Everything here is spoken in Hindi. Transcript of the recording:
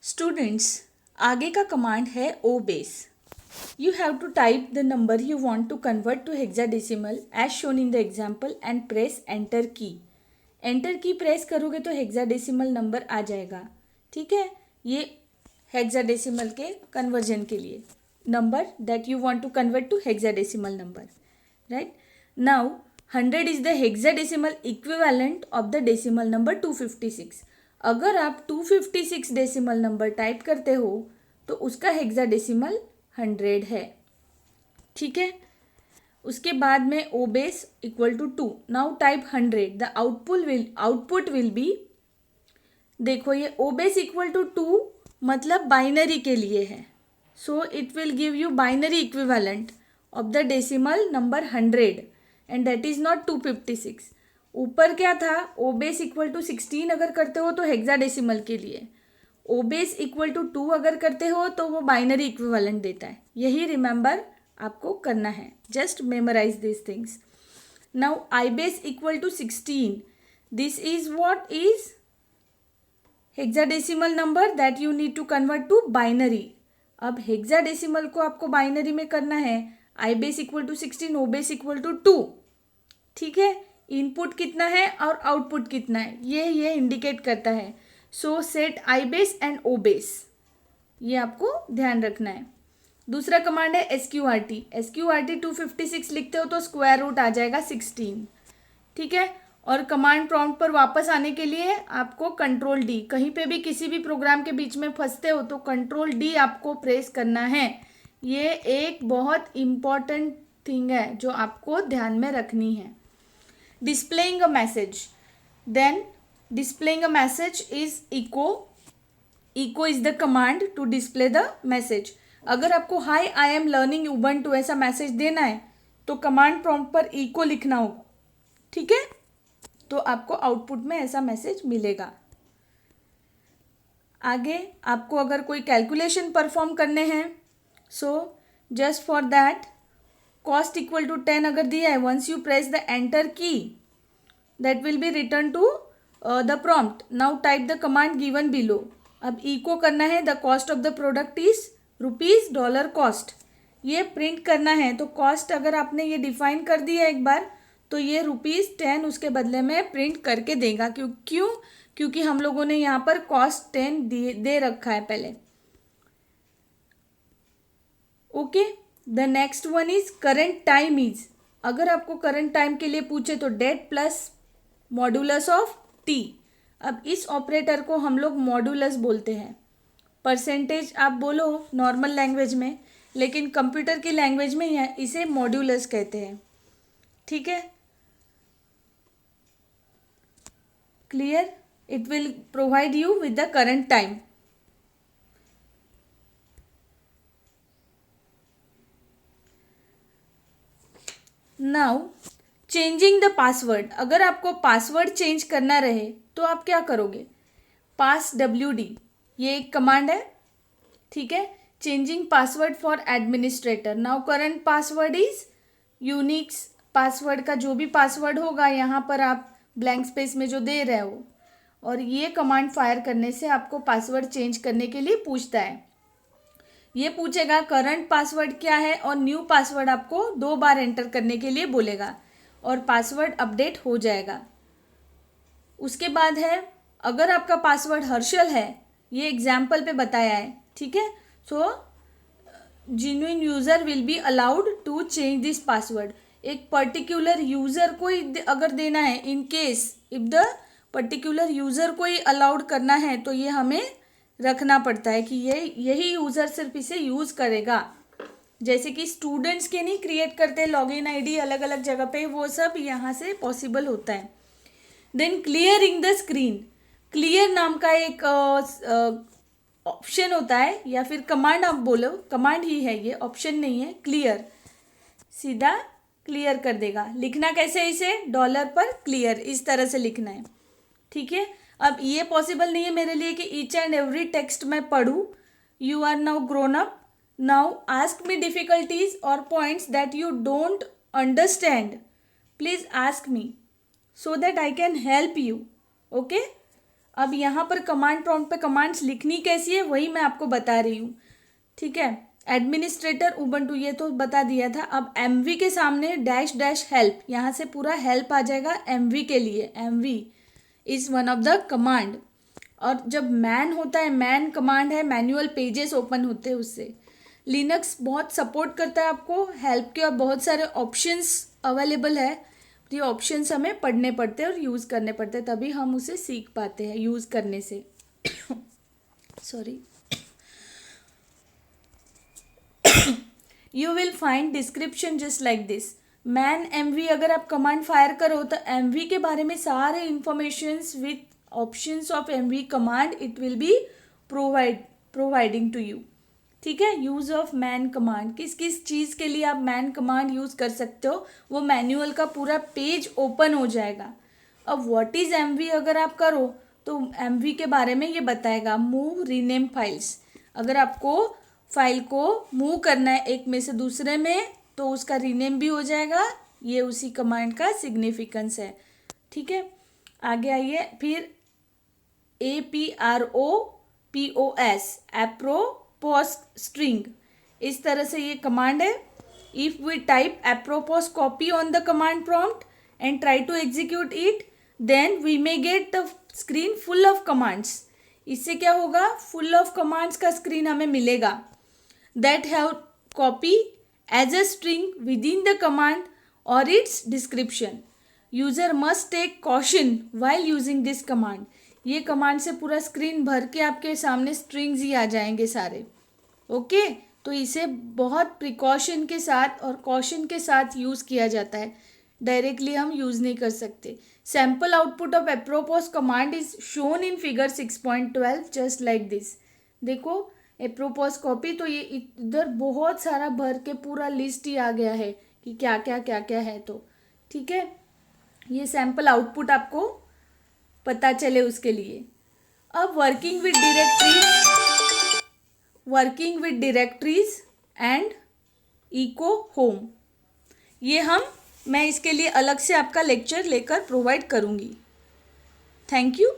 स्टूडेंट्स, आगे का कमांड है ओ base. You have to type the number you want to convert to hexadecimal as shown in the example and press enter key. Enter की प्रेस करोगे तो हेक्साडेसिमल नंबर आ जाएगा. ठीक है, ये हेक्साडेसिमल के कन्वर्जन के लिए number that you want to convert to hexadecimal number. Right now 100 is the hexadecimal equivalent of the decimal number 256. अगर आप 256 डेसिमल नंबर टाइप करते हो तो उसका हेक्साडेसिमल 100 है. ठीक है, उसके बाद में O base equal to 2. Now type 100. The output will be, देखो ये ओ बेस इक्वल टू 2 मतलब बाइनरी के लिए है. So it will give you binary equivalent of the decimal number 100 and that is not 256. ऊपर क्या था, ओ बेस इक्वल टू 16 अगर करते हो तो हेक्साडेसिमल के लिए, ओ बेस इक्वल टू 2 अगर करते हो तो वो बाइनरी इक्विवेलेंट देता है. यही रिमेंबर आपको करना है. Just memorize this things. Now I base equal to 16. This is what is hexadecimal number that you need to convert to binary. अब हेक्साडेसिमल को आपको बाइनरी में करना है. I base equal to 16, O base equal to 2. ठीक है, इनपुट कितना है और आउटपुट कितना है ये इंडिकेट करता है. So set I base and O base, ये आपको ध्यान रखना है. दूसरा कमांड है SQRT. SQRT 256 लिखते हो तो स्क्वायर रूट आ जाएगा 16. ठीक है, और कमांड प्रॉम्प्ट पर वापस आने के लिए आपको कंट्रोल डी, कहीं पे भी किसी भी प्रोग्राम के बीच में फंसते हो तो कंट्रोल डी आपको प्रेस करना है. ये एक बहुत इम्पॉर्टेंट थिंग है जो आपको ध्यान में रखनी है. Displaying a message. Then displaying a message is echo. Echo is the command to display the message. अगर आपको hi I am learning Ubuntu ऐसा मैसेज देना है तो कमांड प्रॉम्प्ट पर echo लिखना होगा. ठीक है, तो आपको आउटपुट में ऐसा मैसेज मिलेगा. आगे आपको अगर कोई कैलकुलेशन परफॉर्म करने हैं so just for that cost equal to 10 अगर दिया है, once you press the enter key that will be return to the prompt. Now type the command given below. अब इको करना है the cost of the product is rupees dollar cost. ये प्रिंट करना है तो कॉस्ट अगर आपने ये डिफाइन कर दिया एक बार तो ये ₹10 उसके बदले में प्रिंट करके देगा. क्योंकि हम लोगों ने यहाँ पर कॉस्ट 10 दे रखा है पहले. Okay, the next one is current time is. अगर आपको करंट टाइम के लिए पूछे तो date plus modulus of T. अब इस ऑपरेटर को हम लोग मॉड्यूलस बोलते हैं. परसेंटेज आप बोलो नॉर्मल लैंग्वेज में, लेकिन कंप्यूटर की लैंग्वेज में इसे मॉड्यूलस कहते हैं. ठीक है, clear. It will provide you with the current time. Now changing the password. अगर आपको पासवर्ड चेंज करना रहे तो आप क्या करोगे, पास WD ये एक कमांड है. ठीक है, changing password for administrator. Now current password is Unix. Password का जो भी पासवर्ड होगा यहाँ पर आप ब्लैंक स्पेस में जो दे रहे हो, और ये कमांड फायर करने से आपको पासवर्ड चेंज करने के लिए पूछता है. ये पूछेगा करंट पासवर्ड क्या है और न्यू पासवर्ड आपको 2 बार एंटर करने के लिए बोलेगा और पासवर्ड अपडेट हो जाएगा. उसके बाद है अगर आपका पासवर्ड हर्षल है, ये एग्जाम्पल पे बताया है. ठीक है, so genuine user will be allowed to change this password. एक पर्टिकुलर यूज़र को ही अगर देना है, in case if the particular user को ही अलाउड करना है तो ये हमें रखना पड़ता है कि यही यूज़र सिर्फ इसे यूज़ करेगा. जैसे कि स्टूडेंट्स के नहीं क्रिएट करते लॉगिन आईडी अलग अलग जगह पे, वो सब यहाँ से पॉसिबल होता है. Then clearing the screen. Clear नाम का एक ऑप्शन होता है, या फिर कमांड आप बोलो, कमांड ही है ये, ऑप्शन नहीं है. क्लियर सीधा क्लियर कर देगा. लिखना कैसे है इसे, डॉलर पर क्लियर, इस तरह से लिखना है. ठीक है, अब ये पॉसिबल नहीं है मेरे लिए कि ईच एंड एवरी टेक्स्ट मैं पढ़ूँ. You are now grown up. Now ask me difficulties और points that you don't understand. Please ask me so that I can help you. Okay, अब यहाँ पर कमांड प्रॉम्प्ट पे कमांड्स लिखनी कैसी है वही मैं आपको बता रही हूँ, ठीक है। एडमिनिस्ट्रेटर उबंटू ये तो बता दिया था। अब एमवी के सामने डैश डैश हेल्प, यहाँ से पूरा हेल्प आ जाएगा एमवी के लिए। MV is one of the command. और जब मैन होता है, मैन कमांड है, मैनुअल पेजेस ओपन होते हैं उससे। लिनक्स बहुत सपोर्ट करता है आपको हेल्प के, और बहुत सारे ऑप्शंस अवेलेबल है। ये ऑप्शंस हमें पढ़ने पड़ते हैं और यूज़ करने पड़ते हैं, तभी हम उसे सीख पाते हैं यूज़ करने से। Sorry. You will find description just like this. Man MV अगर आप कमांड फायर करो तो एमवी के बारे में सारे informations with options of MV command it will be providing to you, ठीक है। यूज़ ऑफ मैन कमांड, किस किस चीज़ के लिए आप मैन कमांड यूज़ कर सकते हो, वो मैनुअल का पूरा पेज ओपन हो जाएगा। अब व्हाट इज़ एमवी अगर आप करो तो एमवी के बारे में ये बताएगा। मूव रीनेम फाइल्स, अगर आपको फाइल को मूव करना है एक में से दूसरे में तो उसका रीनेम भी हो जाएगा। ये उसी कमांड का सिग्निफिकेंस है, ठीक है। आगे आइए फिर APROPOS एप्रोपोस स्ट्रिंग, इस तरह से ये कमांड है। If we type apropos copy on the command prompt and try to execute it then we may get the screen full of commands. इससे क्या होगा, फुल ऑफ कमांड्स का स्क्रीन हमें मिलेगा that have copy as a string within the command or its description. User must take caution while using this command. ये कमांड से पूरा स्क्रीन भर के आपके सामने स्ट्रिंग्स ही आ जाएंगे सारे, ओके। तो इसे बहुत प्रिकॉशन के साथ और कॉशन के साथ यूज़ किया जाता है, डायरेक्टली हम यूज़ नहीं कर सकते। Sample output of apropos command is shown in figure 6.12 just like this. देखो एप्रोपोस कॉपी, तो ये इधर बहुत सारा भर के पूरा लिस्ट ही आ गया है कि क्या क्या है, तो ठीक है। ये सैम्पल आउटपुट आपको पता चले उसके लिए। अब working with directories and echo home, ये मैं इसके लिए अलग से आपका लेक्चर लेकर प्रोवाइड करूँगी। Thank you.